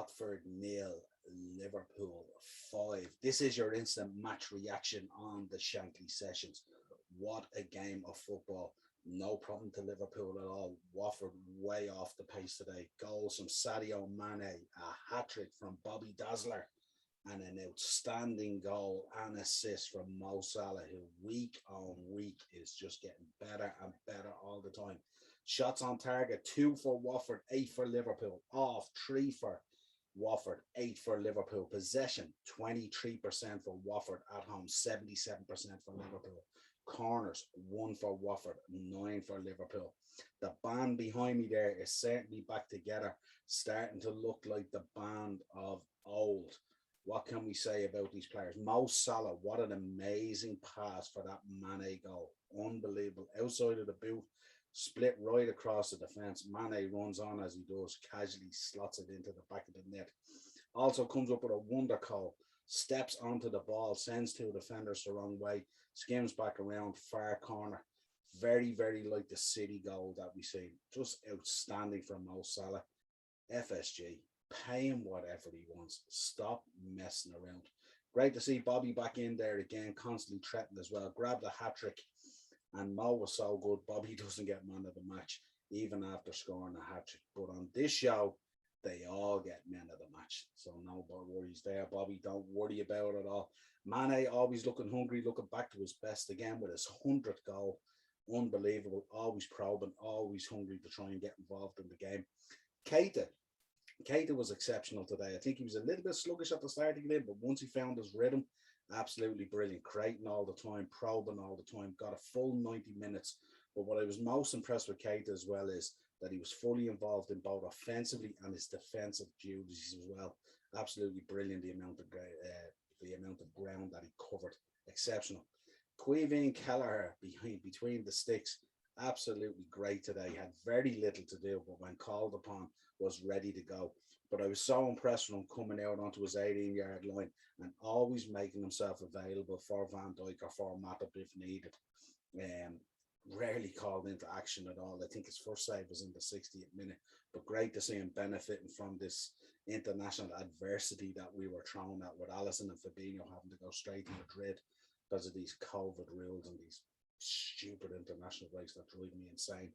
Watford 0, Liverpool 5. This is your instant match reaction on the Shankly sessions. What a game of football. No problem to Liverpool at all. Watford way off the pace today. Goals from Sadio Mane, a hat-trick from Bobby Dazzler, and an outstanding goal and assist from Mo Salah, who week on week is just getting better and better all the time. Shots on target, 2 for Watford, 8 for Liverpool. Off, 3 for Watford, 8 for Liverpool. Possession, 23% for Watford at home, 77% for Liverpool. Corners, 1 for Watford, 9 for Liverpool. The band behind me there is certainly back together, starting to look like the band of old. What can we say about these players? Mo Salah, what an amazing pass for that Mane goal. Unbelievable. Outside of the boot, split right across the defence. Mane runs on as he does, casually slots it into the back of the net. Also comes up with a wonder call, steps onto the ball, sends two defenders the wrong way, skims back around, far corner. Very, very like the City goal that we see. Just outstanding from Mo Salah. FSG, pay him whatever he wants. Stop messing around. Great to see Bobby back in there again, constantly threatened as well. Grabbed a hat-trick, and Mo was so good. Bobby doesn't get man of the match, even after scoring a hat-trick. But on this show, they all get men of the match. So no worries there, Bobby. Don't worry about it all. Mane always looking hungry, looking back to his best again with his 100th goal. Unbelievable. Always probing, always hungry to try and get involved in the game. Keita was exceptional today. I think he was a little bit sluggish at the start of the game, but once he found his rhythm, absolutely brilliant. Creating all the time, probing all the time, got a full 90 minutes. But what I was most impressed with Keita as well is that he was fully involved in both offensively and his defensive duties as well. Absolutely brilliant, the amount of ground that he covered. Exceptional. Queeveen Kelleher between the sticks, absolutely great today. Had very little to do, but when called upon, was ready to go. But I was so impressed with him coming out onto his 18-yard line and always making himself available for Van Dijk or for Matip if needed. Rarely called into action at all. I think his first save was in the 60th minute, but great to see him benefiting from this international adversity that we were thrown at with Alisson and Fabinho having to go straight to Madrid because of these COVID rules and these stupid international breaks that drive me insane.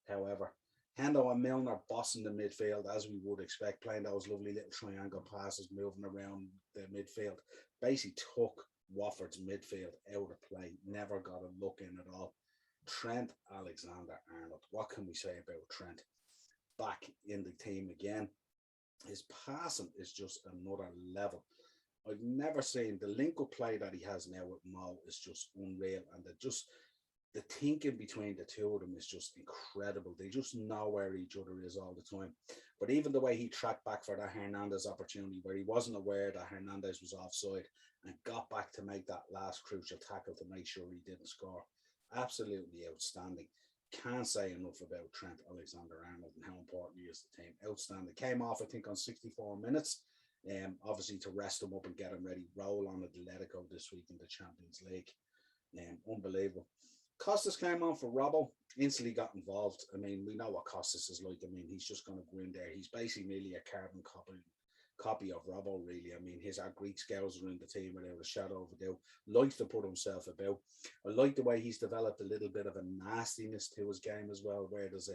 However, Hendo and Milner bossing the midfield as we would expect, playing those lovely little triangle passes, moving around the midfield. Basically took Watford's midfield out of play, never got a look in at all. Trent Alexander-Arnold, what can we say about Trent? Back in the team again. His passing is just another level. I've never seen the link-up play that he has now with Mo is just unreal, and the thinking between the two of them is just incredible. They just know where each other is all the time. But even the way he tracked back for that Hernandez opportunity, where he wasn't aware that Hernandez was offside and got back to make that last crucial tackle to make sure he didn't score. Absolutely outstanding. Can't say enough about Trent Alexander-Arnold and how important he is to the team. Outstanding. Came off, I think, on 64 minutes. Obviously to rest him up and get him ready. Roll on Atletico this week in the Champions League. Unbelievable. Costas came on for Robbo, instantly got involved. I mean, we know what Costas is like. I mean, he's just going to go in there. He's basically merely a carbon copy of Robbo, really. I mean, our Greek scouts are in the team without a shadow of a doubt. Likes to put himself about. I like the way he's developed a little bit of a nastiness to his game as well, where there's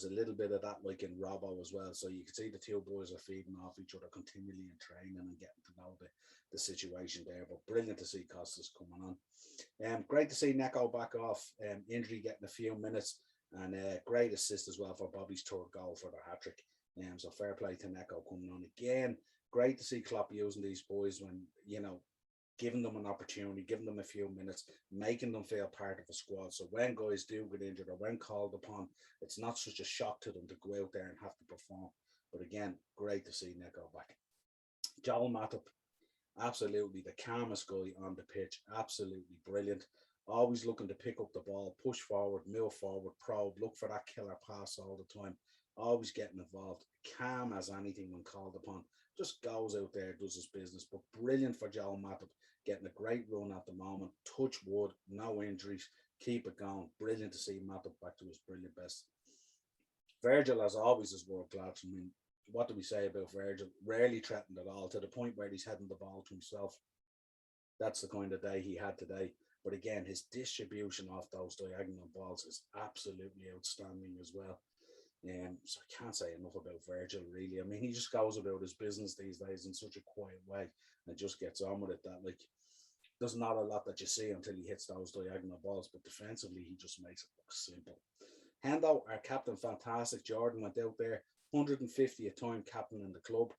a little bit of that like in Robbo as well. So you can see the two boys are feeding off each other continually in training and getting to know the situation there. But brilliant to see Costas coming on. Great to see Neko back off injury, getting a few minutes, and great assist as well for Bobby's third goal for the hat-trick. So fair play to Neko coming on again. Great to see Klopp using these boys when, giving them an opportunity, giving them a few minutes, making them feel part of a squad. So when guys do get injured or when called upon, it's not such a shock to them to go out there and have to perform. But again, great to see Neko back. Joel Matip, absolutely the calmest guy on the pitch. Absolutely brilliant. Always looking to pick up the ball, push forward, move forward, probe, look for that killer pass all the time. Always getting involved, calm as anything when called upon. Just goes out there, does his business. But brilliant for Joel Matip, getting a great run at the moment. Touch wood, no injuries, keep it going. Brilliant to see Matip back to his brilliant best. Virgil, as always, is world class. I mean, what do we say about Virgil? Rarely threatened at all, to the point where he's heading the ball to himself. That's the kind of day he had today. But again, his distribution off those diagonal balls is absolutely outstanding as well. So I can't say enough about Virgil, really. I mean, he just goes about his business these days in such a quiet way and just gets on with it. That, like, there's not a lot that you see until he hits those diagonal balls, but defensively, he just makes it look simple. Hendo, our captain, fantastic. Jordan went out there, 150th time captain in the club.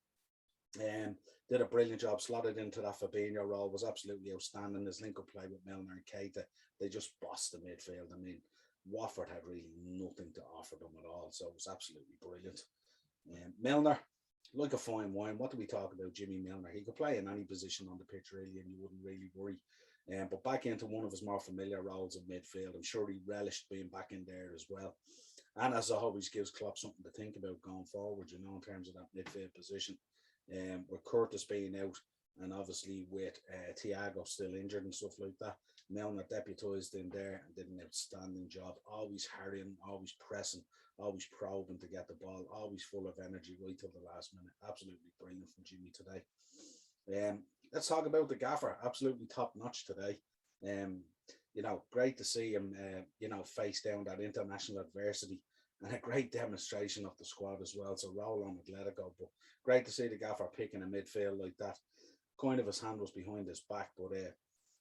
Did a brilliant job, slotted into that Fabinho role, was absolutely outstanding. His link up play with Milner and Keita, they just bossed the midfield. I mean, Watford had really nothing to offer them at all, so it was absolutely brilliant. Milner, like a fine wine. What do we talk about Jimmy Milner? He could play in any position on the pitch, really, and you wouldn't really worry. But back into one of his more familiar roles in midfield. I'm sure he relished being back in there as well. And as always, gives Klopp something to think about going forward, you know, in terms of that midfield position. With Curtis being out, and obviously with Thiago still injured and stuff like that, Milner deputised in there and did an outstanding job. Always harrying, always pressing, always probing to get the ball, always full of energy right till the last minute. Absolutely brilliant from Jimmy today. Let's talk about the gaffer. Absolutely top notch today. You know, great to see him, you know, face down that international adversity, and a great demonstration of the squad as well. So roll on Atletico, but great to see the gaffer picking a midfield like that. Kind of his hand was behind his back, but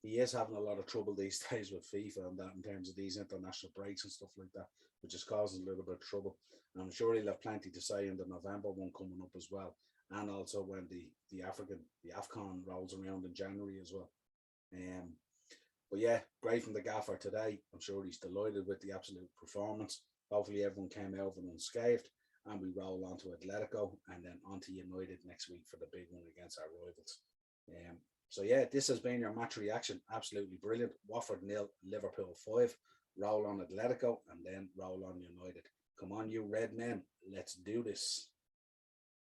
he is having a lot of trouble these days with FIFA and that, in terms of these international breaks and stuff like that, which is causing a little bit of trouble. And I'm sure he'll have plenty to say in the November one coming up as well, and also when the AFCON rolls around in January as well. But yeah, great from the gaffer today. I'm sure he's delighted with the absolute performance. Hopefully everyone came out of it unscathed, and we roll on to Atletico and then on to United next week for the big one against our rivals. So yeah, this has been your match reaction. Absolutely brilliant. Watford 0, Liverpool 5. Roll on Atletico and then roll on United. Come on, you red men. Let's do this.